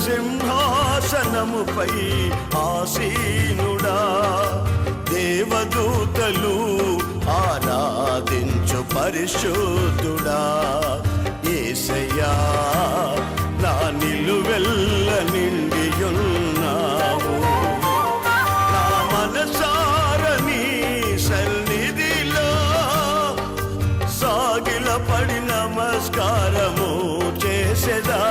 సింహాసనముపై ఆసీనుడా, దేవదూతలు ఆరాధించు పరిశుద్ధుడా, యేసయ్యా నా నిలువెల్ల నిండియున్నావు. నా మనసారని సన్నిధిలో సాగిలపడి నమస్కారము చేసెదా,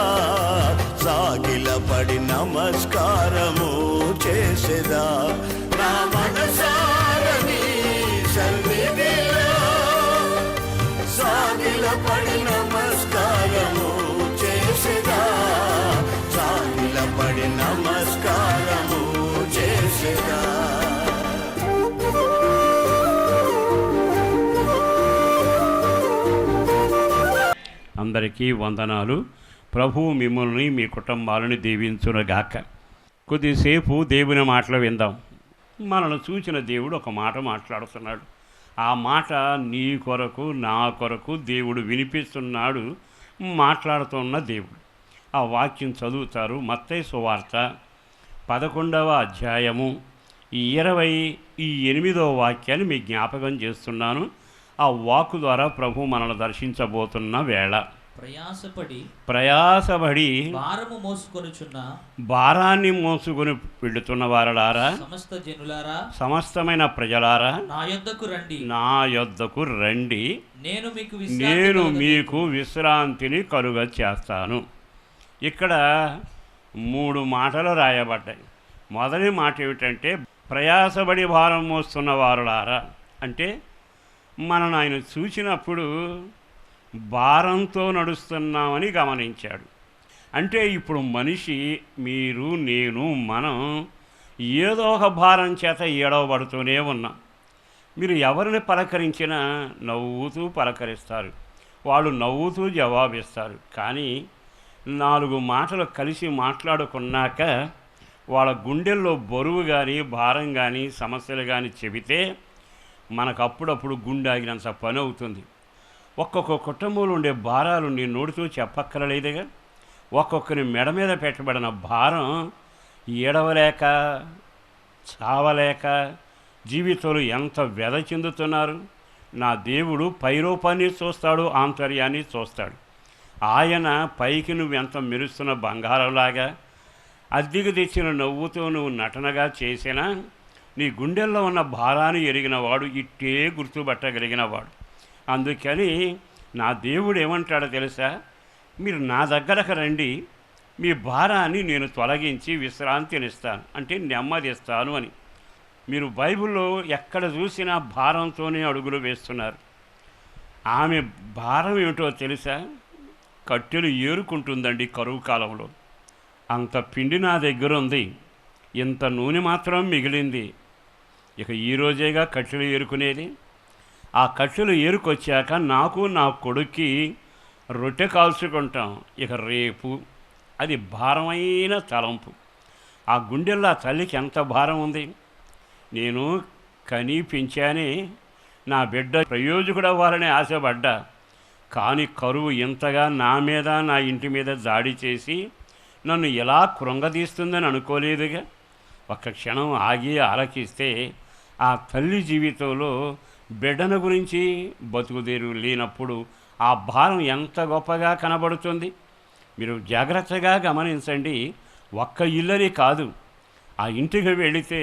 సాగిలపడి నమస్కారము చేసెదా. నా మనసారని సన్నిధిలో సాగిలపడి నమస్కారము చేసెదా, సాగిలపడి నమస్కారము చేసెదా. అందరికీ వందనాలు. ప్రభువు మిమ్మల్ని మీ కుటుంబాలను దీవించునుగాక. కొద్దిసేపు దేవుని మాటలు విందాం. మనల్ని చూసిన దేవుడు ఒక మాట మాట్లాడుతున్నాడు. ఆ మాట నీ కొరకు నా కొరకు దేవుడు వినిపిస్తున్నాడు, మాట్లాడుతున్న దేవుడు. ఆ వాక్యం చదువుతారు. మత్తయి సువార్త 11వ అధ్యాయము 28వ వాక్యాన్ని మీ జ్ఞాపకం చేస్తున్నాను. ఆ వాక్కు ద్వారా ప్రభు మనల్ని దర్శించబోతున్న వేళ. ప్రయాసపడి భారాన్ని మోసుకొని వెళుతున్న వారలారా, సమస్తమైన ప్రజలారా, నా యొద్దకు రండి, నేను మీకు విశ్రాంతిని కలుగ చేస్తాను. ఇక్కడ 3 మాటలు రాయబడ్డాయి. మొదటి మాట ఏమిటంటే, ప్రయాసపడి భారం మోస్తున్న వారులారా అంటే మనను ఆయన చూసినప్పుడు భారంతో నడుస్తున్నామని గమనించాడు. అంటే ఇప్పుడు మనిషి, మీరు, నేను, మనం ఏదో ఒక భారం చేత ఏడవబడుతూనే ఉన్నాం. మీరు ఎవరిని పలకరించినా నవ్వుతూ పలకరిస్తారు, వాళ్ళు నవ్వుతూ జవాబిస్తారు. కానీ 4 మాటలు కలిసి మాట్లాడుకున్నాక వాళ్ళ గుండెల్లో బరువు కానీ భారం కానీ సమస్యలు కానీ చెబితే మనకు అప్పుడప్పుడు గుండె ఆగినంత పని అవుతుంది. ఒక్కొక్క కుటుంబంలో ఉండే భారాలు నీ నోటితో చెప్పక్కరలేదుగా. ఒక్కొక్కరి మెడ మీద పెట్టబడిన భారం ఏడవలేక చావలేక జీవితంలో ఎంత వ్యధ చెందుతున్నారు. నా దేవుడు పైరూపాన్ని చూస్తాడు, ఆంతర్యాన్ని చూస్తాడు. ఆయన పైకి నువ్వు ఎంత మెరుస్తున్న బంగారంలాగా, అద్దెకు తెచ్చిన నవ్వుతో నువ్వు నటనగా చేసినా నీ గుండెల్లో ఉన్న భారాన్ని ఎరిగినవాడు, ఇట్టే గుర్తుపట్టగలిగినవాడు. అందుకని నా దేవుడు ఏమంటాడో తెలుసా, మీరు నా దగ్గరకు రండి, మీ భారాన్ని నేను తొలగించి విశ్రాంతినిస్తాను, అంటే నెమ్మదిస్తాను అని. మీరు బైబిల్లో ఎక్కడ చూసినా భారంతోనే అడుగులు వేస్తున్నారు. ఆమె భారం ఏమిటో తెలుసా, కట్టెలు ఏరుకుంటుందండి కరువు కాలంలో. అంత పిండి నా దగ్గర ఉంది, ఇంత నూనె మాత్రం మిగిలింది. ఇక ఈరోజేగా కట్టెలు ఏరుకునేది. ఆ కట్టెలు ఏరుకొచ్చాక నాకు నా కొడుక్కి రొట్టె కాల్చుకుంటాం. ఇక రేపు అది భారమైన తలంపు. ఆ గుండెల్లో ఆ తల్లికి ఎంత భారం ఉంది. నేను కని పెంచానే, నా బిడ్డ ప్రయోజకుడు అవ్వాలని ఆశపడ్డా. కానీ కరువు ఇంతగా నా మీద నా ఇంటి మీద దాడి చేసి నన్ను ఎలా కృంగదీస్తుందని అనుకోలేదుగా. ఒక్క క్షణం ఆగి ఆలకిస్తే ఆ తల్లి జీవితంలో బిడ్డను గురించి బతుకుదేరు లేనప్పుడు ఆ భారం ఎంత గొప్పగా కనబడుతుంది. మీరు జాగ్రత్తగా గమనించండి. ఒక్క ఇల్లని కాదు, ఆ ఇంటికి వెళితే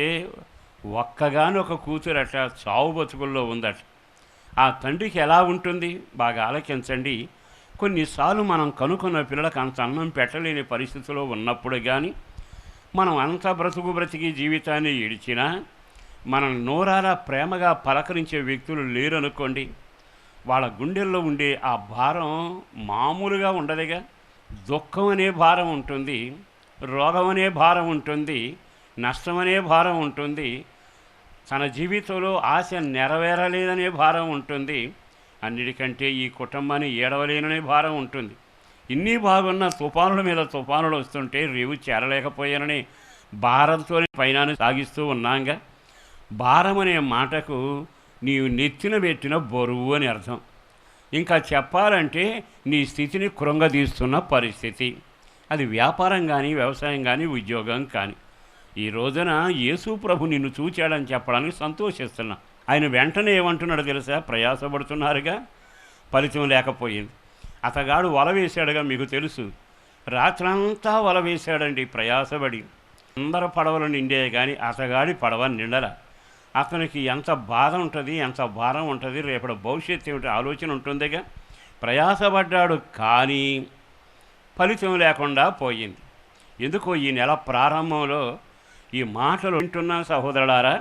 ఒక్కగానొక కూతురట చావు బతుకుల్లో ఉందట. ఆ తండ్రికి ఎలా ఉంటుంది బాగా ఆలకించండి. కొన్నిసార్లు మనం కనుక్కున్న పిల్లలకు అంత అన్నం పెట్టలేని పరిస్థితిలో ఉన్నప్పుడు కానీ మనం అంత బ్రతికి జీవితాన్ని ఇడిచినా మనం నోరారా ప్రేమగా పలకరించే వ్యక్తులు లేరనుకోండి, వాళ్ళ గుండెల్లో ఉండే ఆ భారం మామూలుగా ఉండదుగా. దుఃఖం అనే భారం ఉంటుంది, రోగం అనే భారం ఉంటుంది, నష్టం అనే భారం ఉంటుంది, తన జీవితంలో ఆశ నెరవేరలేదనే భారం ఉంటుంది, అన్నిటికంటే ఈ కుటుంబాన్ని ఏడవలేననే భారం ఉంటుంది. ఇన్ని బాగున్న తుఫానుల మీద తుఫానులు వస్తుంటే రేవు చేరలేకపోయానని భారంతో పైన సాగిస్తూ ఉన్నాంగా. భారం అనే మాటకు నీవు నెత్తిన పెట్టిన బరువు అని అర్థం. ఇంకా చెప్పాలంటే నీ స్థితిని కృంగదీస్తున్న పరిస్థితి. అది వ్యాపారం కానీ, వ్యవసాయం కానీ, ఉద్యోగం కానీ. ఈ రోజున యేసు ప్రభు నిన్ను చూచాడని చెప్పడానికి సంతోషిస్తున్నా. ఆయన వెంటనే ఏమంటున్నాడు తెలుసా? ప్రయాసపడుతున్నారుగా, ఫలితం లేకపోయింది. అతగాడు వల వేశాడుగా, మీకు తెలుసు. రాత్రంతా వల వేశాడండి ప్రయాసపడి. అందరు పడవలు నిండే కానీ అతగాడి పడవ నిండల. అతనికి ఎంత బాధ ఉంటుంది, ఎంత భారం ఉంటుంది, రేపటి భవిష్యత్తు ఏమిటి ఆలోచన ఉంటుందిగా. ప్రయాసపడ్డాడు కానీ ఫలితం లేకుండా పోయింది. ఎందుకో ఈ నెల ప్రారంభంలో ఈ మాటలు వింటున్న సహోదరులారా,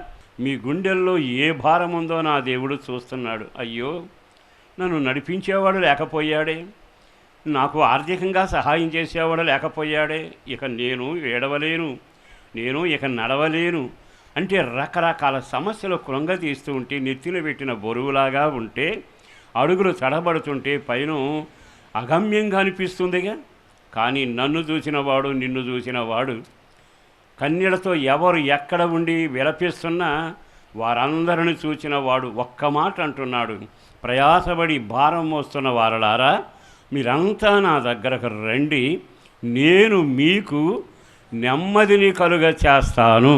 మీ గుండెల్లో ఏ భారం ఉందో నా దేవుడు చూస్తున్నాడు. అయ్యో, నన్ను నడిపించేవాడు లేకపోయాడే, నాకు ఆర్థికంగా సహాయం చేసేవాడు లేకపోయాడే, ఇక నేను ఏడవలేను, నేను ఇక నడవలేను అంటే రకరకాల సమస్యలు కృంగతీస్తూ ఉంటే, నెత్తిన పెట్టిన బరువులాగా ఉంటే, అడుగులు తడబడుతుంటే పైన అగమ్యంగా అనిపిస్తుందిగా. కానీ నన్ను చూసినవాడు, నిన్ను చూసినవాడు, కన్నీళ్లతో ఎవరు ఎక్కడ ఉండి విలపిస్తున్నా వారందరిని చూచిన వాడు ఒక్క మాట అంటున్నాడు, ప్రయాసపడి భారం మోస్తున్న వారలారా, మీరంతా నా దగ్గరకు రండి, నేను మీకు నెమ్మదిని కలుగ చేస్తాను,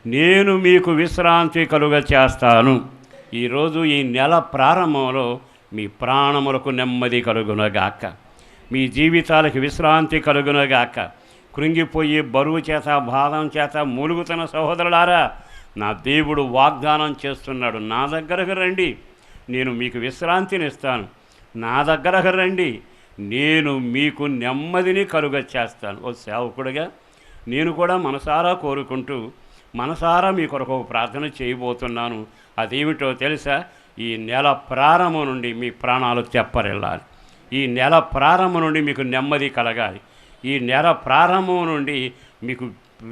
నేను మీకు విశ్రాంతి కలుగ చేస్తాను. ఈరోజు ఈ నెల ప్రారంభంలో మీ ప్రాణములకు నెమ్మది కలుగునగాక, మీ జీవితాలకు విశ్రాంతి కలుగునగాక. కృంగిపోయి బరువు చేత, బాధం చేత మూలుగుతున్న సహోదరులారా, నా దేవుడు వాగ్దానం చేస్తున్నాడు, నా దగ్గరకు రండి, నేను మీకు విశ్రాంతినిస్తాను, నా దగ్గరకు రండి, నేను మీకు నెమ్మదిని కలుగ చేస్తాను. ఓ సేవకుడిగా నేను కూడా మనసారా కోరుకుంటూ, మనసారా మీ కొరకు ప్రార్థన చేయబోతున్నాను. అదేమిటో తెలుసా? ఈ నెల ప్రారంభం నుండి మీ ప్రాణాలు తెప్పరిల్లాలి. ఈ నెల ప్రారంభం నుండి మీకు నెమ్మది కలగాలి. ఈ నెల ప్రారంభం నుండి మీకు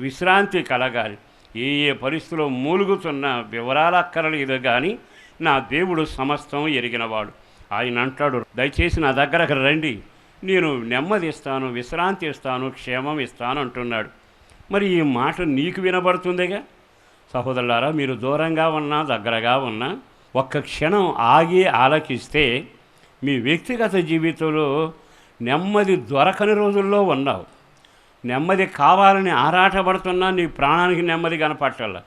విశ్రాంతి కలగాలి. ఏ ఏ పరిస్థితుల్లో మూలుగుతున్న వివరాలు అక్కరలేదు, కానీ నా దేవుడు సమస్తం ఎరిగినవాడు. ఆయన అంటాడు, దయచేసి నా దగ్గరకు రండి, నేను నెమ్మది ఇస్తాను, విశ్రాంతి ఇస్తాను, క్షేమం ఇస్తాను అంటున్నాడు. మరి ఈ మాట నీకు వినబడుతుందిగా. సహోదరులారా, మీరు దూరంగా ఉన్నా దగ్గరగా ఉన్నా ఒక్క క్షణం ఆగి ఆలకిస్తే మీ వ్యక్తిగత జీవితంలో నెమ్మది దొరకని రోజుల్లో ఉన్నావు. నెమ్మది కావాలని ఆరాటపడుతున్నా నీ ప్రాణానికి నెమ్మది కనపట్టాల,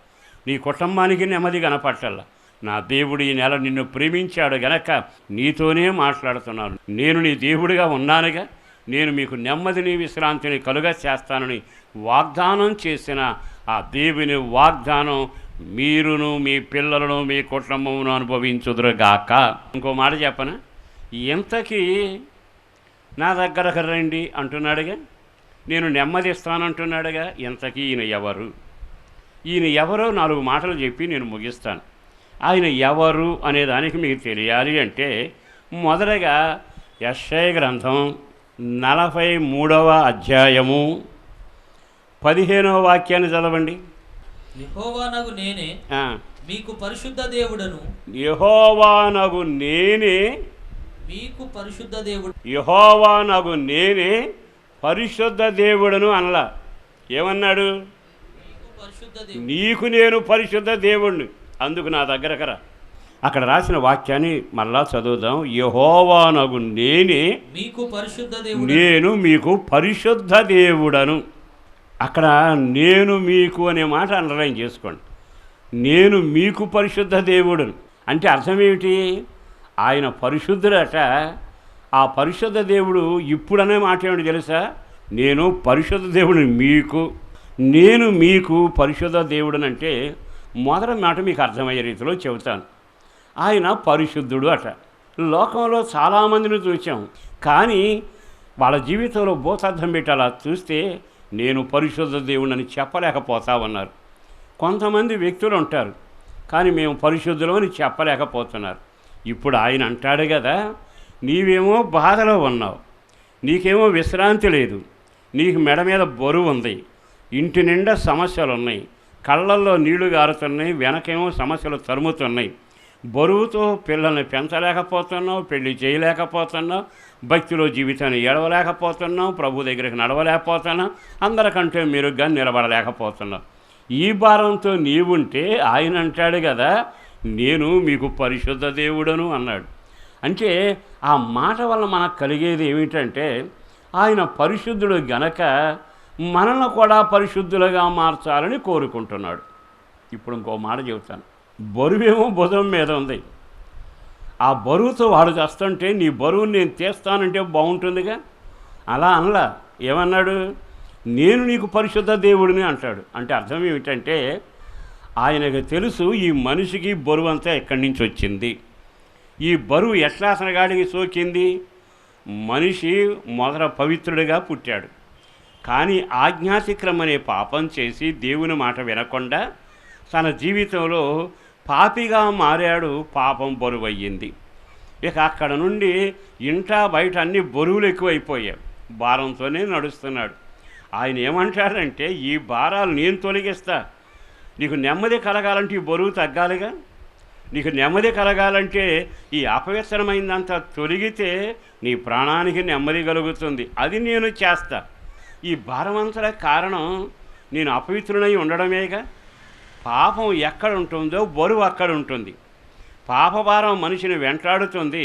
నీ కుటుంబానికి నెమ్మది కనపట్టాల. నా దేవుడు ఈ నెల నిన్ను ప్రేమించాడు గనక నీతోనే మాట్లాడుతున్నాను. నేను నీ దేవుడిగా ఉన్నానుగా, నేను మీకు నెమ్మదిని విశ్రాంతిని కలుగ చేస్తానని వాగ్దానం చేసిన ఆ దేవుని వాగ్దానం మీరును, మీ పిల్లలను, మీ కుటుంబమును అనుభవించుదురుగాక. ఇంకో మాట చెప్పనా? ఇంతకీ నా దగ్గరకు రండి అంటున్నాడుగా, నేను నెమ్మదిస్తానంటున్నాడుగా. ఇంతకీ ఈయన ఎవరు? ఈయన ఎవరో 4 మాటలు చెప్పి నేను ముగిస్తాను. ఆయన ఎవరు అనే దానికి మీకు తెలియాలి అంటే మొదటగా యెషయా గ్రంథం 43వ అధ్యాయము 15వ వాక్యాన్ని చదవండి. యెహోవానగు నేనే మీకు పరిశుద్ధ దేవుడను. యెహోవానగు నేనే మీకు పరిశుద్ధ దేవుడు. యెహోవానగు నేనే పరిశుద్ధ దేవుడను అనలా. ఏమన్నాడు? నీకు నేను పరిశుద్ధ దేవుడిని, అందుకు నా దగ్గరకు రా. అక్కడ రాసిన వాక్యాన్ని మళ్ళా చదువుదాం. యెహోవానగు నేనే మీకు పరిశుద్ధ దేవుడు, నేను మీకు పరిశుద్ధ దేవుడను. అక్కడ నేను మీకు అనే మాట అండర్లైన్ చేసుకోండి. నేను మీకు పరిశుద్ధ దేవుడను అంటే అర్థం ఏమిటి? ఆయన పరిశుద్ధుడట. ఆ పరిశుద్ధ దేవుడు ఇప్పుడనే మాట ఏమిటి తెలుసా? నేను పరిశుద్ధ దేవుడిని మీకు, నేను మీకు పరిశుద్ధ దేవుడనంటే మొదటి మాట మీకు అర్థమయ్యే రీతిలో చెబుతాను. ఆయన పరిశుద్ధుడు అట. లోకంలో చాలామందిని చూసాం, కానీ వాళ్ళ జీవితంలో భూతార్థం పెట్టి అలా చూస్తే నేను పరిశుద్ధ దేవుడని చెప్పలేకపోతా ఉన్నారు. కొంతమంది వ్యక్తులు ఉంటారు, కానీ మేము పరిశుద్ధులు అని చెప్పలేకపోతున్నారు. ఇప్పుడు ఆయన అంటాడు కదా, నీవేమో బాధలో ఉన్నావు, నీకేమో విశ్రాంతి లేదు, నీకు మెడ మీద బరువు ఉంది, ఇంటి నిండా సమస్యలు ఉన్నాయి, కళ్ళల్లో నీళ్లు గారుతున్నాయి, వెనకేమో సమస్యలు తరుముతున్నాయి, బరువుతో పిల్లల్ని పెంచలేకపోతున్నావు, పెళ్లి చేయలేకపోతున్నావు, భక్తిలో జీవితాన్ని ఏడవలేకపోతున్నావు, ప్రభు దగ్గరికి నడవలేకపోతున్నావు, అందరికంటే మెరుగ్గా నిలబడలేకపోతున్నావు. ఈ భారంతో నీవుంటే ఆయన అంటాడు కదా, నేను మీకు పరిశుద్ధ దేవుడను అన్నాడు. అంటే ఆ మాట వల్ల మనకు కలిగేది ఏమిటంటే, ఆయన పరిశుద్ధుడు గనక మనల్ని కూడా పరిశుద్ధులుగా మార్చాలని కోరుకుంటున్నాడు. ఇప్పుడు ఇంకో మాట చెబుతాను. బరువేమో భుజం మీద ఉంది, ఆ బరువుతో వాడు చేస్తుంటే నీ బరువుని నేను తీస్తానంటే బాగుంటుందిగా. అలా అనలా, ఏమన్నాడు, నేను నీకు పరిశుద్ధ దేవుడిని అంటాడు. అంటే అర్థం ఏమిటంటే, ఆయనకు తెలుసు ఈ మనిషికి బరువు అంతా ఎక్కడి నుంచి వచ్చింది, ఈ బరువు ఎట్లా అసనగాడికి సోకింది. మనిషి మొదట పవిత్రుడిగా పుట్టాడు, కానీ ఆజ్ఞాతిక్రమం అనే పాపం చేసి దేవుని మాట వినకుండా తన జీవితంలో పాపిగా మారాడు. పాపం బరువు అయ్యింది. ఇక అక్కడ నుండి ఇంటా బయట అన్ని బరువులు ఎక్కువైపోయాయి, భారంతోనే నడుస్తున్నాడు. ఆయన ఏమంటాడంటే, ఈ భారాలు నేను తొలగిస్తా, నీకు నెమ్మది కలగాలంటే ఈ బరువు తగ్గాలిగా, నీకు నెమ్మది కలగాలంటే ఈ అపవిత్రమైందంతా తొలగితే నీ ప్రాణానికి నెమ్మది కలుగుతుంది, అది నేను చేస్తా. ఈ భారమంతల కారణం నేను అపవిత్రునై ఉండడమేగా. పాపం ఎక్కడ ఉంటుందో బరువు అక్కడ ఉంటుంది. పాపభారం మనిషిని వెంటాడుతుంది.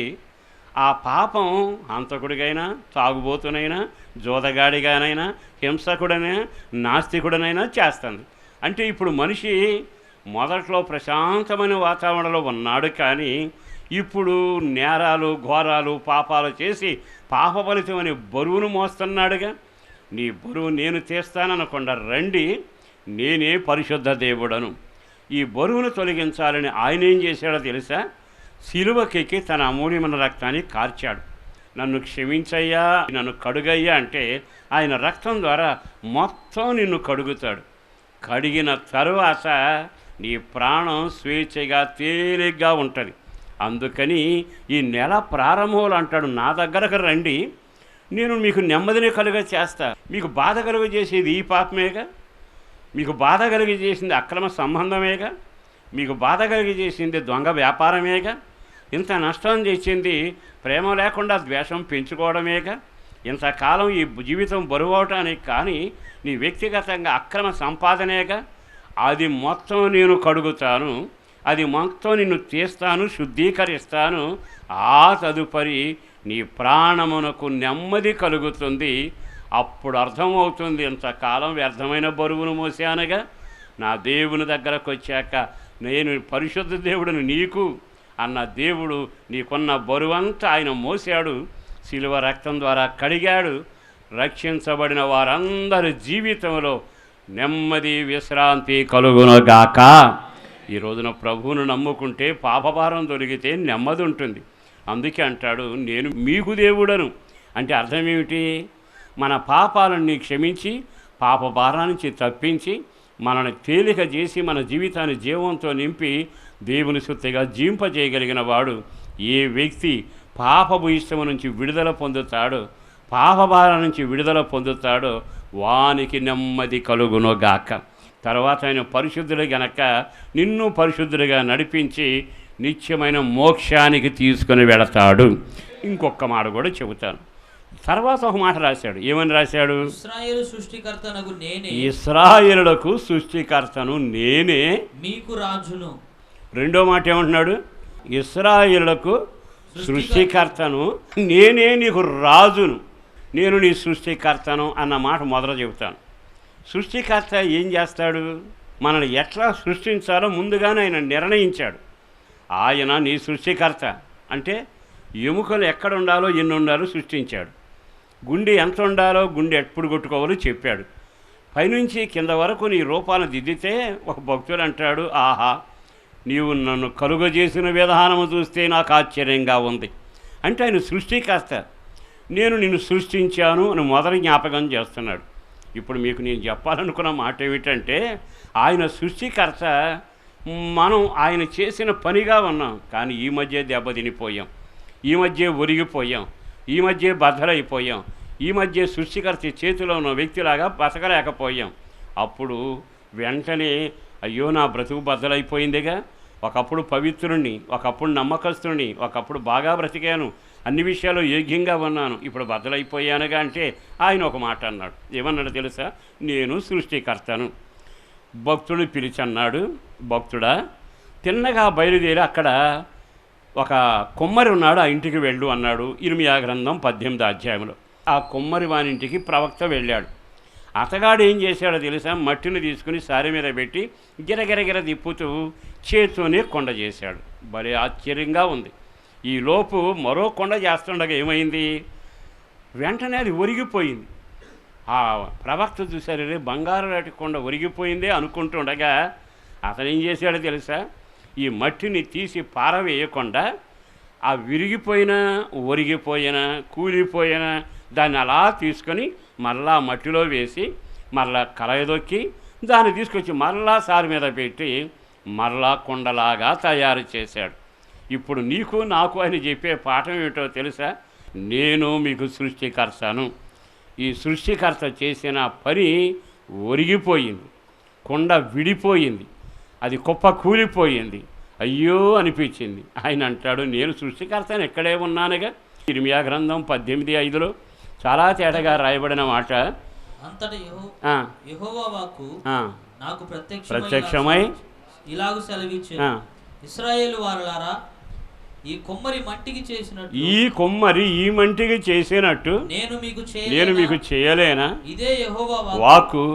ఆ పాపం హంతకుడిగైనా, తాగుబోతునైనా, జోదగాడిగానైనా, హింసకుడనైనా, నాస్తికుడనైనా చేస్తుంది. అంటే ఇప్పుడు మనిషి మొదట్లో ప్రశాంతమైన వాతావరణంలో ఉన్నాడు, కానీ ఇప్పుడు నేరాలు, ఘోరాలు, పాపాలు చేసి పాప ఫలితం అనే బరువును మోస్తున్నాడుగా. నీ బరువు నేను తీస్తాననకుండా రండి, నేనే పరిశుద్ధ దేవుడను. ఈ బరువును తొలగించాలని ఆయన ఏం చేశాడో తెలుసా, సిలువకెక్కి తన అమూల్యమైన రక్తాన్ని కార్చాడు. నన్ను క్షమించయ్యా, నన్ను కడుగయ్యా అంటే ఆయన రక్తం ద్వారా మొత్తం నిన్ను కడుగుతాడు. కడిగిన తరువాత నీ ప్రాణం స్వేచ్ఛగా తేలిగ్గా ఉంటుంది. అందుకని ఈ నెల ప్రారంభంలో అంటాడు, నా దగ్గరకు రండి, నేను మీకు నెమ్మదిని కలుగ చేస్తా. మీకు బాధ కలుగ చేసేది ఈ పాపమేగా, మీకు బాధ కలిగి చేసింది అక్రమ సంబంధమేగా, మీకు బాధ కలిగి చేసింది దొంగ వ్యాపారమేగా, ఇంత నష్టం చేసింది ప్రేమ లేకుండా ద్వేషం పెంచుకోవడమేగా, ఇంతకాలం ఈ జీవితం బరువవటానికి కానీ నీ వ్యక్తిగతంగా అక్రమ సంపాదనేగా. అది మొత్తం నేను కడుగుతాను, అది మొత్తం నిన్ను తీస్తాను, శుద్ధీకరిస్తాను. ఆ తదుపరి నీ ప్రాణమునకు నెమ్మది కలుగుతుంది. అప్పుడు అర్థమవుతుంది, ఇంతకాలం వ్యర్థమైన బరువును మోసానుగా, నా దేవుని దగ్గరకు వచ్చాక నేను పరిశుద్ధ దేవుడును నీకు అన్న దేవుడు నీకున్న బరువంతా ఆయన మోసాడు, శిలువ రక్తం ద్వారా కడిగాడు. రక్షించబడిన వారందరి జీవితంలో నెమ్మది, విశ్రాంతి కలుగునుగాక. ఈ రోజున ప్రభువును నమ్ముకుంటే పాపభారం తొలగితే నెమ్మది ఉంటుంది. అందుకే అంటాడు, నేను మీకు దేవుడను. అంటే అర్థం ఏమిటి, మన పాపాలన్నీ క్షమించి పాపభారం నుంచి తప్పించి మనల్ని తేలిక చేసి మన జీవితాన్ని జీవంతో నింపి దేవుని సొత్తుగా జీవింపజేయగలిగిన వాడు. ఏ వ్యక్తి పాపపు ఇష్టం నుంచి విడుదల పొందుతాడో, పాపభారం నుంచి విడుదల పొందుతాడో వానికి నెమ్మది కలుగునుగాక. తర్వాత ఆయన పరిశుద్ధుడు గనక నిన్ను పరిశుద్ధుడిగా నడిపించి నిత్యమైన మోక్షానికి తీసుకుని వెళతాడు. ఇంకొక మాట కూడా చెబుతాను. తర్వాత ఒక మాట రాశాడు. ఏమని రాశాడు, ఇశ్రాయేలు సృష్టికర్తనగు నేనే, ఇశ్రాయేలులకు సృష్టికర్తను నేనే, మీకు రాజును. రెండో మాట ఏమంటున్నాడు, ఇశ్రాయేలులకు సృష్టికర్తను నేనే, నీకు రాజును, నేను నీ సృష్టికర్తను అన్న మాట మొదట చెబుతాను. సృష్టికర్త ఏం చేస్తాడు, మనల్ని ఎట్లా సృష్టించాలో ముందుగానే ఆయన నిర్ణయించాడు. ఆయన నీ సృష్టికర్త అంటే ఎముకలు ఎక్కడ ఉండాలో, ఎన్ని ఉండాలో సృష్టించాడు. గుండె ఎంత ఉండాలో, గుండె ఎప్పుడు కొట్టుకోవాలో చెప్పాడు. పైనుంచి కింద వరకు నీ రూపాలను దిద్దితే ఒక భక్తుడు అంటాడు, ఆహా, నీవు నన్ను కలుగజేసిన విధానము చూస్తే నాకు ఆశ్చర్యంగా ఉంది. అంటే ఆయన సృష్టికర్త. నేను నిన్ను సృష్టించాను అని మొదటి జ్ఞాపకం చేస్తున్నాడు. ఇప్పుడు మీకు నేను చెప్పాలనుకున్న మాట ఏమిటంటే ఆయన సృష్టికర్త, మనం ఆయన చేసిన పనిగా ఉన్నాం. కానీ ఈ మధ్య దెబ్బతినిపోయాం, ఈ మధ్య ఒరిగిపోయాం, ఈ మధ్య బద్దలైపోయాం, ఈ మధ్య సృష్టికర్త చేతిలో ఉన్న వ్యక్తిలాగా బతకలేకపోయాం. అప్పుడు వెంటనే అయ్యో నా బ్రతుకు బద్దలైపోయిందిగా, ఒకప్పుడు పవిత్రుణ్ణి, ఒకప్పుడు నమ్మకస్తుణ్ణి, ఒకప్పుడు బాగా బ్రతికాను, అన్ని విషయాలు యోగ్యంగా ఉన్నాను, ఇప్పుడు బద్దలైపోయానుగా అంటే ఆయన ఒక మాట అన్నాడు. ఏమన్నాడు తెలుసా? నేను సృష్టికర్తను. భక్తుడు పిలిచన్నాడు, భక్తుడా తిన్నగా బయలుదేరి అక్కడ ఒక కొమ్మరి ఉన్నాడు, ఆ ఇంటికి వెళ్ళు అన్నాడు. ఇర్మియా గ్రంథం 18వ అధ్యాయంలో ఆ కొమ్మరి వానింటికి ప్రవక్త వెళ్ళాడు. అతగాడు ఏం చేశాడో తెలుసా? మట్టిని తీసుకుని సారి మీద పెట్టి గిరగిరగిర తిప్పుతూ చేత్తోనే కొండ చేశాడు. భలే ఆశ్చర్యంగా ఉంది. ఈ లోపు మరో కొండ చేస్తుండగా ఏమైంది? వెంటనే అది ఒరిగిపోయింది. ఆ ప్రవక్త చూసారే, బంగారు లాంటి కొండ ఒరిగిపోయిందే అనుకుంటుండగా అతను ఏం చేశాడో తెలుసా? ఈ మట్టిని తీసి పారవేయకుండా ఆ విరిగిపోయినా, ఒరిగిపోయినా, కూలిపోయినా దాన్ని అలా తీసుకొని మళ్ళా మట్టిలో వేసి మళ్ళా కలయదొక్కి దాన్ని తీసుకొచ్చి మళ్ళా సారి మీద పెట్టి మళ్ళా కొండలాగా తయారు చేశాడు. ఇప్పుడు నీకు నాకు అని చెప్పే పాఠం ఏమిటో తెలుసా? నేను మీకు సృష్టికర్తను. ఈ సృష్టికర్త చేసిన పని ఒరిగిపోయింది, కొండ విడిపోయింది, అది కుప్ప కూలిపోయింది, అయ్యో అనిపించింది. ఆయన అంటాడు, నేను సృష్టికర్తను ఎక్కడే ఉన్నానుగా. ఇర్మియా గ్రంథం 18:5లో చాలా తేటగా రాయబడిన మాట. అంతటా యెహోవా వాక్కు నాకు ప్రత్యక్షమై ఇలాగు సెలవిచ్చెను, ఇశ్రాయేలు వారలారా, ఈ కొమ్మరి మట్టికి చేసినట్టు, ఈ కొమ్మరి ఈ మంటికి చేసినట్టు నేను మీకు చేయలేనా? ఇదే యెహోవా వాక్కు.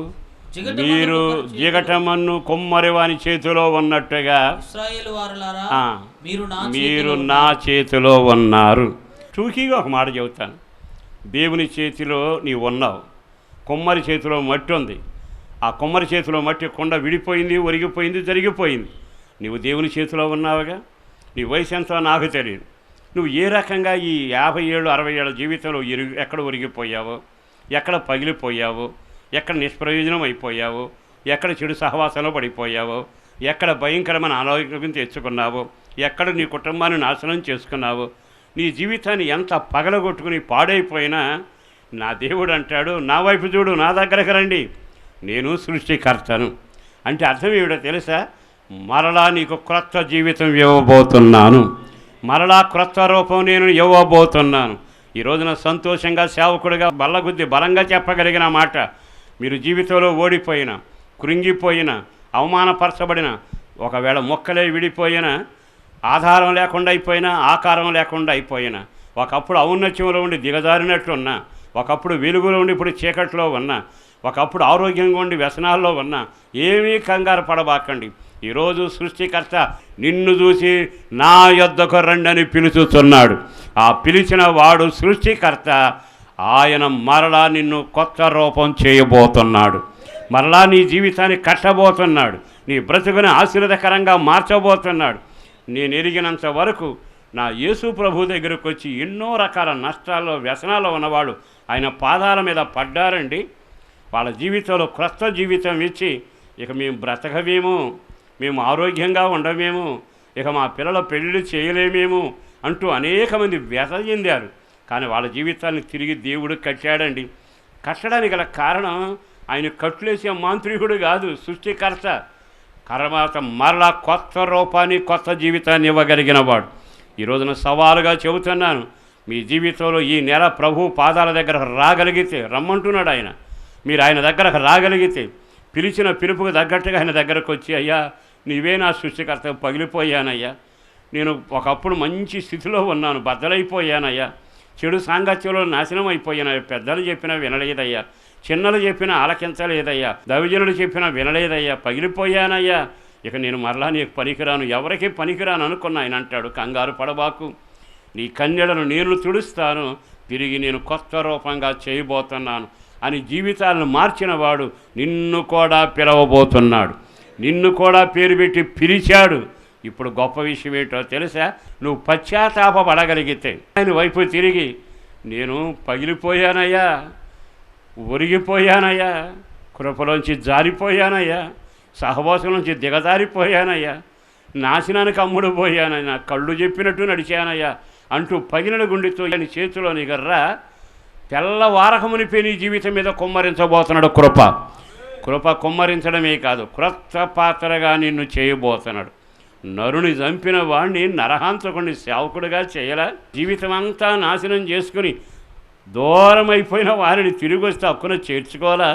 మీరు జిగటమన్ను కొమ్మరి వాని చేతిలో ఉన్నట్టుగా ఇశ్రాయేలు వారలారా, మీరు నా చేతిలో ఉన్నారు. టూకీగా ఒక మాట చెబుతాను. దేవుని చేతిలో నీవు ఉన్నావు, కొమ్మరి చేతిలో మట్టి ఉంది. ఆ కొమ్మరి చేతిలో మట్టి కొండ విడిపోయింది, ఒరిగిపోయింది, జరిగిపోయింది. నువ్వు దేవుని చేతిలో ఉన్నావుగా. నీ వయసు ఎంతో నాకు తెలియదు. నువ్వు ఏ రకంగా ఈ 50 ఏళ్ళు 60 ఏళ్ళ జీవితంలో ఎక్కడ ఒరిగిపోయావో, ఎక్కడ పగిలిపోయావో, ఎక్కడ నిష్ప్రయోజనం అయిపోయావో, ఎక్కడ చెడు సహవాసంలో పడిపోయావో, ఎక్కడ భయంకరమైన అనారోగ్యం తెచ్చుకున్నావో, ఎక్కడ నీ కుటుంబాన్ని నాశనం చేసుకున్నావో, నీ జీవితాన్ని ఎంత పగలగొట్టుకుని పాడైపోయినా నా దేవుడు అంటాడు, నా వైపు చూడు, నా దగ్గరకు రండి, నేను సృష్టికర్తను. అంటే అర్థం ఏమిటో తెలుసా? మరలా నీకు క్రొత్త జీవితం ఇవ్వబోతున్నాను, మరలా క్రొత్త రూపం నేను ఇవ్వబోతున్నాను. ఈ రోజున సంతోషంగా సేవకుడిగా బల్లగుద్ది బలంగా చెప్పగలిగిన మాట, మీరు జీవితంలో ఓడిపోయినా, కృంగిపోయినా, అవమానపరచబడిన, ఒకవేళ మొక్కలే విడిపోయినా, ఆధారం లేకుండా అయిపోయినా, ఆకారం లేకుండా అయిపోయినా, ఒకప్పుడు ఔన్నత్యంలో ఉండి దిగజారినట్లున్నా, ఒకప్పుడు వెలుగులో ఉండి ఇప్పుడు చీకట్లో ఉన్నా, ఒకప్పుడు ఆరోగ్యంగా ఉండి వ్యసనాల్లో ఉన్నా, ఏమీ కంగారు పడబాకండి. ఈరోజు సృష్టికర్త నిన్ను చూసి నా యొద్దకు రండి అని పిలుచుతున్నాడు. ఆ పిలిచిన వాడు సృష్టికర్త. ఆయన మరలా నిన్ను కొత్త రూపం చేయబోతున్నాడు, మరలా నీ జీవితాన్ని కట్టబోతున్నాడు, నీ బ్రతుకుని ఆశీర్వదకరంగా మార్చబోతున్నాడు. నేను ఎరిగినంత వరకు నా యేసు ప్రభు దగ్గరకు వచ్చి ఎన్నో రకాల నష్టాల్లో వ్యసనాల్లో ఉన్నవాళ్ళు ఆయన పాదాల మీద పడ్డారండి. వాళ్ళ జీవితంలో క్రొత్త జీవితం ఇచ్చి, ఇక మేము బ్రతకమేమో, మేము ఆరోగ్యంగా ఉండమేమో, ఇక మా పిల్లల పెళ్ళిళ్ళు చేయలేమేమో అంటూ అనేక మంది వ్యత చెందారు. కానీ వాళ్ళ జీవితాన్ని తిరిగి దేవుడు కట్టాడండి. కట్టడానికి గల కారణం ఆయన కట్టులేసే మాంత్రికుడు కాదు, సృష్టికర్త. తర్వాత మరలా కొత్త రూపాన్ని, కొత్త జీవితాన్ని ఇవ్వగలిగిన వాడు. ఈ రోజున సవాలుగా చెబుతున్నాను, మీ జీవితంలో ఈ నెల ప్రభు పాదాల దగ్గర రాగలిగితే, రమ్మంటున్నాడు ఆయన, మీరు ఆయన దగ్గరకు రాగలిగితే, పిలిచిన పిలుపుకు తగ్గట్టుగా ఆయన దగ్గరకు వచ్చి, అయ్యా నీవే నా సృష్టికర్త, పగిలిపోయానయ్యా, నేను ఒకప్పుడు మంచి స్థితిలో ఉన్నాను, బద్దలైపోయానయ్యా, చెడు సాంగత్యంలో నాశనం అయిపోయానయ్యా, పెద్దలు చెప్పినా వినలేదయ్యా, చిన్నలు చెప్పినా ఆలకించలేదయ్యా, దైవజనులు చెప్పినా వినలేదయ్యా, పగిలిపోయానయ్యా, ఇక నేను మరలా నీకు పనికిరాను, ఎవరికి పనికిరాను అనుకున్నా. ఆయన అంటాడు, కంగారు పడబాకు, నీ కన్యలను నేను తుడుస్తాను, తిరిగి నేను కొత్త రూపంగా చేయబోతున్నాను అని జీవితాలను మార్చిన వాడు నిన్ను కూడా పిలవబోతున్నాడు, నిన్ను కూడా పేరు పెట్టి పిలిచాడు. ఇప్పుడు గొప్ప విషయం ఏంటో తెలుసా? నువ్వు పశ్చాత్తాపపడగలిగితే ఆయన వైపు తిరిగి, నేను పగిలిపోయానయ్యా, ఒరిగిపోయానయ్యా, కృపలోంచి జారిపోయానయ్యా, సహవాసం నుంచి దిగజారిపోయానయ్యా, నాశనానికి అమ్ముడు పోయానయ్యా, కళ్ళు చెప్పినట్టు నడిచానయ్యా అంటూ పగిలిన గుండెతో అని చేతిలోని గర్ర తెల్లవారకమునిపే నీ జీవితం మీద కుమ్మరించబోతున్నాడు. కృప కుమ్మరించడమే కాదు, క్రొత్త పాత్రగా నిన్ను చేయబోతున్నాడు. నరుని చంపిన వాడిని నరహాంతకుడిని సేవకుడిగా చేయలా? జీవితం అంతా నాశనం చేసుకుని దూరమైపోయిన వారిని తిరిగి వస్తే హక్కున చేర్చుకోవాలా?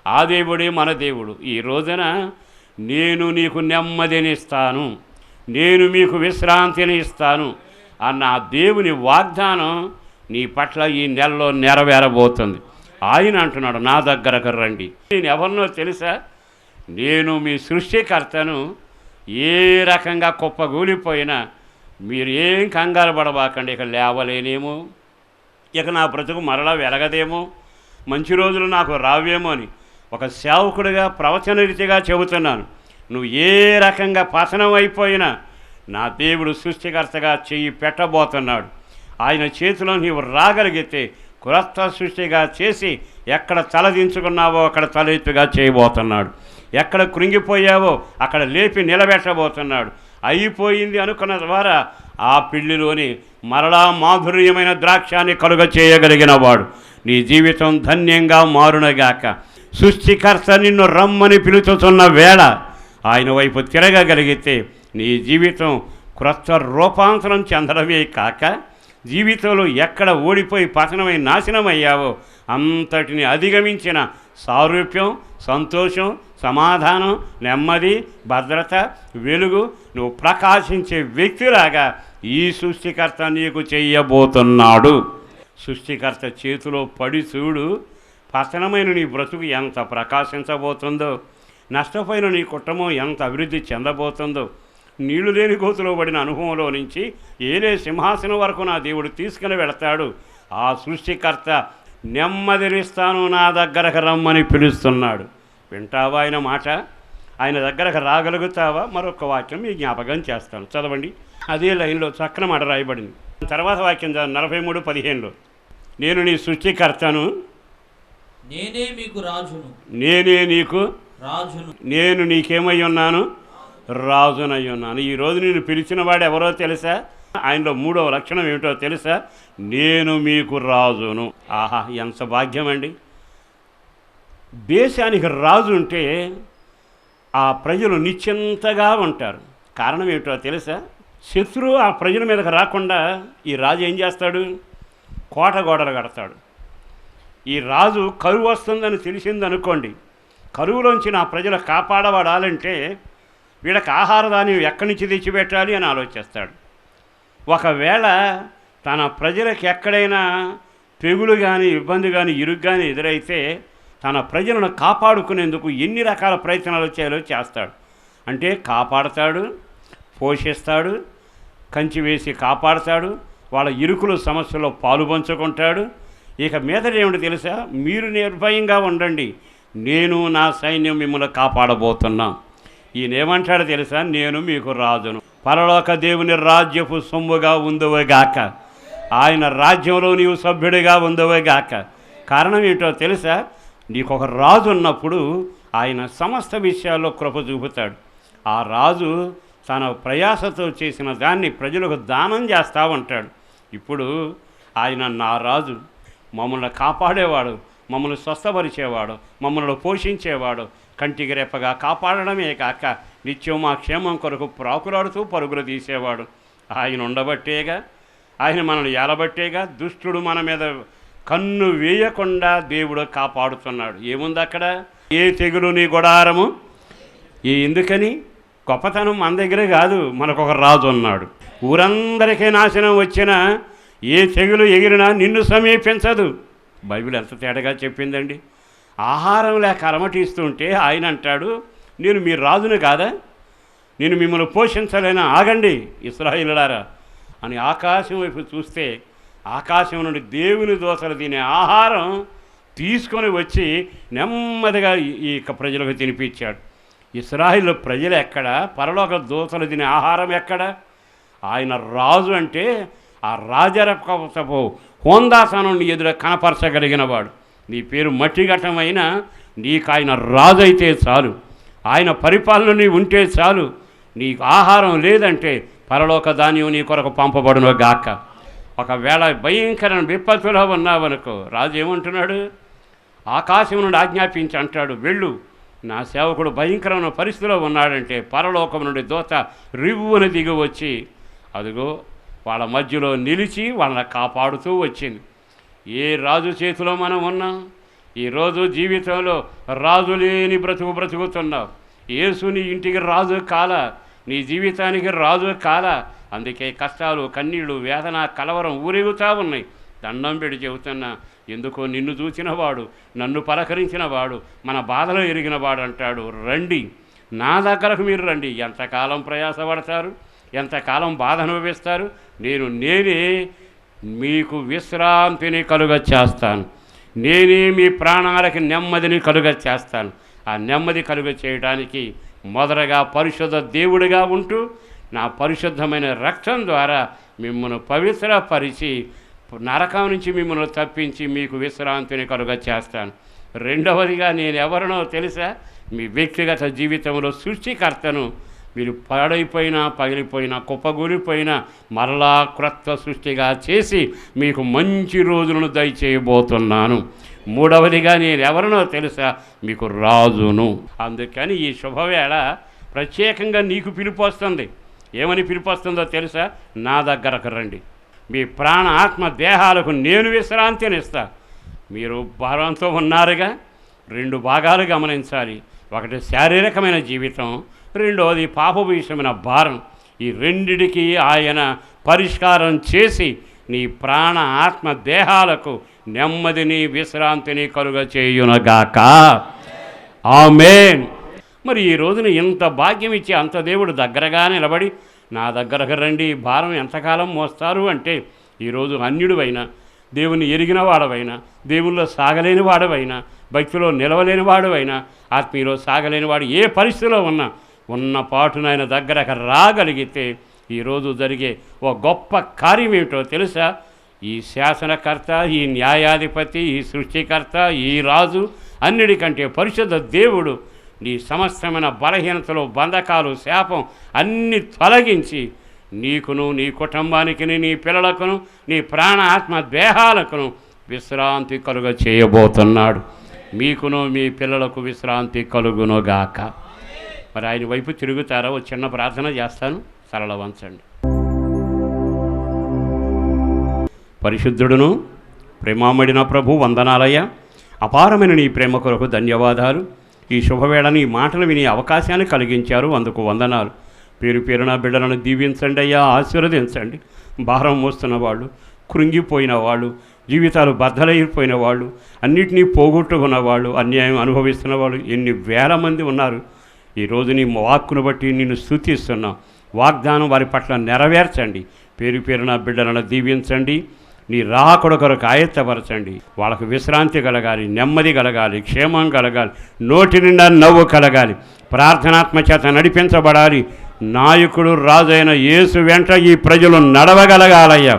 ఆ దేవుడే మన దేవుడు. ఈ రోజున నేను నీకు నెమ్మదిని ఇస్తాను, నేను మీకు విశ్రాంతిని ఇస్తాను అన్న ఆ దేవుని వాగ్దానం నీ పట్ల ఈ నెలలో నెరవేరబోతుంది. ఆయన అంటున్నాడు, నా దగ్గరకు రండి. నేను ఎవరినో తెలుసా? నేను మీ సృష్టికర్తను. ఏ రకంగా కుప్పగూలిపోయినా మీరు ఏం కంగారు పడబాకండి. ఇక లేవలేనేమో, ఇక నా బ్రతుకు మరలా వెలగదేమో, మంచి రోజులు నాకు రావేమో అని ఒక సేవకుడిగా ప్రవచన రీతిగా చెబుతున్నాను. నువ్వు ఏ రకంగా పతనం అయిపోయినా నా దేవుడు సృష్టికర్తగా చెయ్యి పెట్టబోతున్నాడు. ఆయన చేతిలో నీవు రాగలిగితే క్రొత్త సృష్టిగా చేసి ఎక్కడ తలదించుకున్నావో అక్కడ తలెత్తుగా చేయబోతున్నాడు. ఎక్కడ కృంగిపోయావో అక్కడ లేపి నిలబెట్టబోతున్నాడు. అయిపోయింది అనుకున్న ద్వారా ఆ పిల్లిలోని మరలా మాధుర్యమైన ద్రాక్షాన్ని కలుగ చేయగలిగిన వాడు. నీ జీవితం ధన్యంగా మారునగాక. సృష్టికర్త నిన్ను రమ్మని పిలుచుతున్న వేళ ఆయన వైపు తిరగగలిగితే నీ జీవితం క్రొత్త రూపాంతరం చెందడమే కాక జీవితంలో ఎక్కడ ఓడిపోయి పతనమై నాశనమయ్యావో అంతటిని అధిగమించిన సారూప్యం, సంతోషం, సమాధానం, నెమ్మది, భద్రత, వెలుగు నువ్వు ప్రకాశించే వ్యక్తిలాగా ఈ సృష్టికర్త నీకు చెయ్యబోతున్నాడు. సృష్టికర్త చేతిలో పడి చూడు, పతనమైన నీ బ్రతుకు ఎంత ప్రకాశించబోతుందో, నష్టపోయిన నీ కుటుంబం ఎంత అభివృద్ధి చెందబోతుందో. నీళ్లు లేని గోతులో పడిన అనుభవంలో నుంచి ఏలే సింహాసనం వరకు నా దేవుడు తీసుకుని వెళతాడు. ఆ సృష్టికర్త నెమ్మదినిస్తాను, నా దగ్గరకు రమ్మని పిలుస్తున్నాడు. వింటావా ఆయన మాట? ఆయన దగ్గరకు రాగలుగుతావా? మరొక వాక్యం మీ జ్ఞాపకం చేస్తాను, చదవండి. అదే లైన్లో చక్కని మాట రాయబడింది. తర్వాత వాక్యం 43:15లో, నేను నీ సృష్టికర్తను, నేనే మీకు రాజును, నేనే నీకు రాజును, నేను నీకేమై ఉన్నాను? రాజునై ఉన్నాను. ఈరోజు నేను పిలిచిన వాడు ఎవరో తెలుసా? ఆయనలో 3వ లక్షణం ఏమిటో తెలుసా? నేను మీకు రాజును. ఆహా, ఎంత భాగ్యం అండి! దేశానికి రాజు ఉంటే ఆ ప్రజలు నిశ్చింతగా ఉంటారు. కారణం ఏమిటో తెలుసా? శత్రువు ఆ ప్రజల మీదకి రాకుండా ఈ రాజు ఏం చేస్తాడు? కోట గోడలు కడతాడు. ఈ రాజు కరువు వస్తుందని తెలిసిందనుకోండి, కరువులోంచి నా ప్రజలు కాపాడబడాలంటే వీళ్ళకి ఆహారదాన్ని ఎక్కడి నుంచి తెచ్చిపెట్టాలి అని ఆలోచిస్తాడు. ఒకవేళ తన ప్రజలకు ఎక్కడైనా తెగులు కానీ ఇబ్బంది కానీ ఇరుగు కానీ ఎదురైతే తన ప్రజలను కాపాడుకునేందుకు ఎన్ని రకాల ప్రయత్నాలు చేయాలో చేస్తాడు. అంటే కాపాడతాడు, పోషిస్తాడు, కంచి వేసి కాపాడతాడు, వాళ్ళ ఇరుకుల సమస్యలో పాలు పంచుకుంటాడు. ఇక మీదట ఏమిటి తెలుసా? మీరు నిర్భయంగా ఉండండి, నేను నా సైన్యం మిమ్మల్ని కాపాడబోతున్నా. ఈయనేమంటాడు తెలుసా? నేను మీకు రాజును, పరలోక దేవుని రాజ్యపు సొమ్ముగా ఉందవగాక, ఆయన రాజ్యంలో నీవు సభ్యుడిగా ఉందవగాక. కారణం ఏంటో తెలుసా? నీకు ఒక రాజు ఉన్నప్పుడు ఆయన సమస్త విషయాల్లో కృప చూపుతాడు. ఆ రాజు తన ప్రయాసతో చేసిన దాన్ని ప్రజలకు దానం చేస్తూ ఉంటాడు. ఇప్పుడు ఆయన నా రాజు, మమ్మల్ని కాపాడేవాడు, మమ్మల్ని స్వస్థపరిచేవాడు, మమ్మల్ని పోషించేవాడు, కంటికి రెప్పగా కాపాడడమే కాక నిత్యం మా క్షేమం కొరకు ప్రాకులాడుతూ పరుగులు తీసేవాడు. ఆయన ఉండబట్టేగా, ఆయన మనల్ని ఏలబట్టేగా దుష్టుడు మన మీద కన్ను వేయకుండా దేవుడు కాపాడుతున్నాడు. ఏముంది అక్కడ? ఏ తెగులు నీ గుడారము. ఎందుకని? గొప్పతనం మన దగ్గరే కాదు, మనకు ఒక రాజు ఉన్నాడు. ఊరందరికీ నాశనం వచ్చినా, ఏ తెగులు ఎగిరినా నిన్ను సమీపించదు. బైబిల్ ఎంత తేటగా చెప్పిందండి. ఆహారం లేక అలమటిస్తుంటే ఆయన అంటాడు, నేను మీ రాజును కాదా? నేను మిమ్మల్ని పోషించలేనా? ఆగండి ఇశ్రాయేలులారా అని ఆకాశం వైపు చూస్తే ఆకాశం నుండి దేవుని దోసలు తినే ఆహారం తీసుకొని వచ్చి నెమ్మదిగా ఈ ప్రజలకు తినిపించాడు. ఇశ్రాయేలు ప్రజలు ఎక్కడ? పరలోక దోసలు తినే ఆహారం ఎక్కడ? ఆయన రాజు అంటే ఆ రాజరకపు హోందాసనాన్ని ఎదుర కనపరచగలిగిన వాడు. నీ పేరు మట్టిఘటమైనా నీకు ఆయన రాజు అయితే చాలు, ఆయన పరిపాలన నీ ఉంటే చాలు. నీకు ఆహారం లేదంటే పరలోక ధాన్యం నీ కొరకు పంపబడును గాక. ఒకవేళ భయంకర విపత్తులో ఉన్నావనుకో, రాజు ఏమంటున్నాడు? ఆకాశం నుండి ఆజ్ఞాపించి అంటాడు, వెళ్ళు, నా సేవకుడు భయంకరమైన పరిస్థితిలో ఉన్నాడంటే పరలోకం నుండి దూత రివ్వున దిగి వచ్చి అదిగో వాళ్ళ మధ్యలో నిలిచి వాళ్ళని కాపాడుతూ వచ్చింది. ఏ రాజు చేతిలో మనం ఉన్నాం? ఈరోజు జీవితంలో రాజు లేని బ్రతుకుతున్నావు. యేసు నీ ఇంటికి రాజు కాల, నీ జీవితానికి రాజు కాల. అందుకే కష్టాలు, కన్నీళ్ళు, వేదన, కలవరం ఊరేగుతూ ఉన్నాయి. దండం పెడి చెబుతున్నా, ఎందుకో నిన్ను చూసినవాడు, నన్ను పలకరించినవాడు, మన బాధలో ఎరిగినవాడు అంటాడు, రండి నా దగ్గరకు మీరు రండి. ఎంతకాలం ప్రయాసపడతారు, ఎంతకాలం బాధ అనుభవిస్తారు? నేనే మీకు విశ్రాంతిని కలుగ చేస్తాను. నేనే మీ ప్రాణాలకి నెమ్మదిని కలుగ చేస్తాను. ఆ నెమ్మది కలుగ చేయడానికి మొదటగా పరిశుద్ధ దేవుడిగా ఉంటూ నా పరిశుద్ధమైన రక్తం ద్వారా మిమ్మల్ని పవిత్రపరిచి నరకం నుంచి మిమ్మల్ని తప్పించి మీకు విశ్రాంతిని కలుగ చేస్తాను. రెండవదిగా నేను ఎవరినో తెలుసా? మీ వ్యక్తిగత జీవితంలో సృష్టికర్తను. మీరు పాడైపోయినా, పగిలిపోయినా, కుప్పగూలిపోయినా మరలా క్రొత్త సృష్టిగా చేసి మీకు మంచి రోజులను దయచేయబోతున్నాను. మూడవదిగా నేను ఎవరినో తెలుసా? మీకు రాజును. అందుకని ఈ శుభవేళ ప్రత్యేకంగా నీకు పిలుపు వస్తుంది. ఏమని పిలుపు వస్తుందో తెలుసా? నా దగ్గరకు రండి, మీ ప్రాణ ఆత్మ దేహాలకు నేను విశ్రాంతిని ఇస్తా. మీరు భారంతో ఉన్నారుగా, రెండు భాగాలు గమనించాలి. ఒకటి శారీరకమైన జీవితం, రెండవది పాపపు విషయమైన భారం. ఈ రెండిటికి ఆయన పరిష్కారం చేసి నీ ప్రాణ ఆత్మ దేహాలకు నెమ్మదిని విశ్రాంతిని కలుగ చేయునగాక. ఆమేన్. మరి ఈ రోజున ఇంత భాగ్యం ఇచ్చి అంత దేవుడు దగ్గరగా నిలబడి నా దగ్గరకు రండి, భారం ఎంతకాలం మోస్తారు అంటే, ఈరోజు అన్యుడివైనా, దేవుని ఎరిగిన వాడవైనా, దేవుల్లో సాగలేని వాడవైనా, భక్తిలో నిలవలేని వాడవైనా, ఆత్మీయలో సాగలేని వాడు ఏ పరిస్థితిలో ఉన్నా ఉన్న పాటునైన దగ్గరకు రాగలిగితే ఈరోజు జరిగే ఓ గొప్ప కార్యం ఏమిటో తెలుసా? ఈ శాసనకర్త, ఈ న్యాయాధిపతి, ఈ సృష్టికర్త, ఈ రాజు, అన్నిటికంటే పరిశుద్ధ దేవుడు నీ సమస్తమైన బలహీనతలు, బంధకాలు, శాపం అన్నీ తొలగించి నీకును, నీ కుటుంబానికి, నీ పిల్లలకును, నీ ప్రాణ ఆత్మ దేహాలకును విశ్రాంతి కలుగ చేయబోతున్నాడు. మీకును మీ పిల్లలకు విశ్రాంతి కలుగునుగాక. మరి ఆయన వైపు తిరుగుతారా? ఓ చిన్న ప్రార్థన చేస్తాను, సరళ వంచండి. పరిశుద్ధుడును ప్రేమామడిన ప్రభు, వందనాలయ్య. అపారమైన నీ ప్రేమ కొరకు ధన్యవాదాలు. ఈ శుభవేళని ఈ మాటలు వినే అవకాశాన్ని కలిగించారు, అందుకు వందనాలు. పేరు పేరున బిడ్డలను దీవించండి అయ్యా, ఆశీర్వదించండి. భారం మోస్తున్న వాళ్ళు, కృంగిపోయిన వాళ్ళు, జీవితాలు బద్దలైపోయిన వాళ్ళు, అన్నిటినీ పోగొట్టుకున్న వాళ్ళు, అన్యాయం అనుభవిస్తున్న వాళ్ళు ఎన్ని వేల మంది ఉన్నారు. ఈరోజు నీ వాక్కును బట్టి నిన్ను స్తుతిస్తున్నాం. వాగ్దానం వారి పట్ల నెరవేర్చండి. పేరు పేరున బిడ్డలను దీవించండి. నీ రాకడ కొరకు ఆయత్తపరచండి. వాళ్ళకు విశ్రాంతి కలగాలి, నెమ్మది కలగాలి, క్షేమం కలగాలి, నోటి నిండా నవ్వు కలగాలి, ప్రార్థనాత్మ చేత నడిపించబడాలి. నాయకుడు రాజైన యేసు వెంట ఈ ప్రజలు నడవగలగాలయ్యా.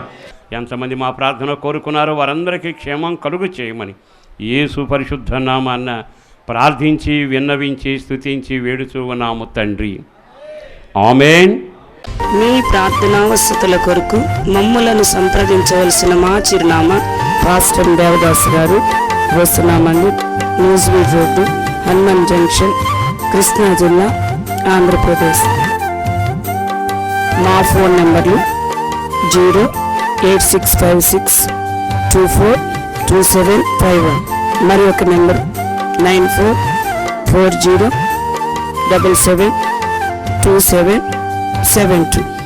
ఎంతమంది మా ప్రార్థన కోరుకున్నారో వారందరికీ క్షేమం కలుగు చేయమని యేసు పరిశుద్ధ నామాన్న ప్రార్థించి, విన్నవించి, స్తుతించి వేడుచూ ఉన్నాము తండ్రి. ఆమేన్. మీ ప్రార్థనావసతుల కొరకు మమ్ములను సంప్రదించవలసిన మా చిరునామా పాస్టర్ దేవదాస్ గారు, వస్తున్నామండి, న్యూస్వీడ్ రోడ్డు, హనుమాన్ జంక్షన్, కృష్ణా జిల్లా, ఆంధ్రప్రదేశ్. మా ఫోన్ నెంబర్లు 08656242751, మరి ఒక నెంబర్ 9440772772.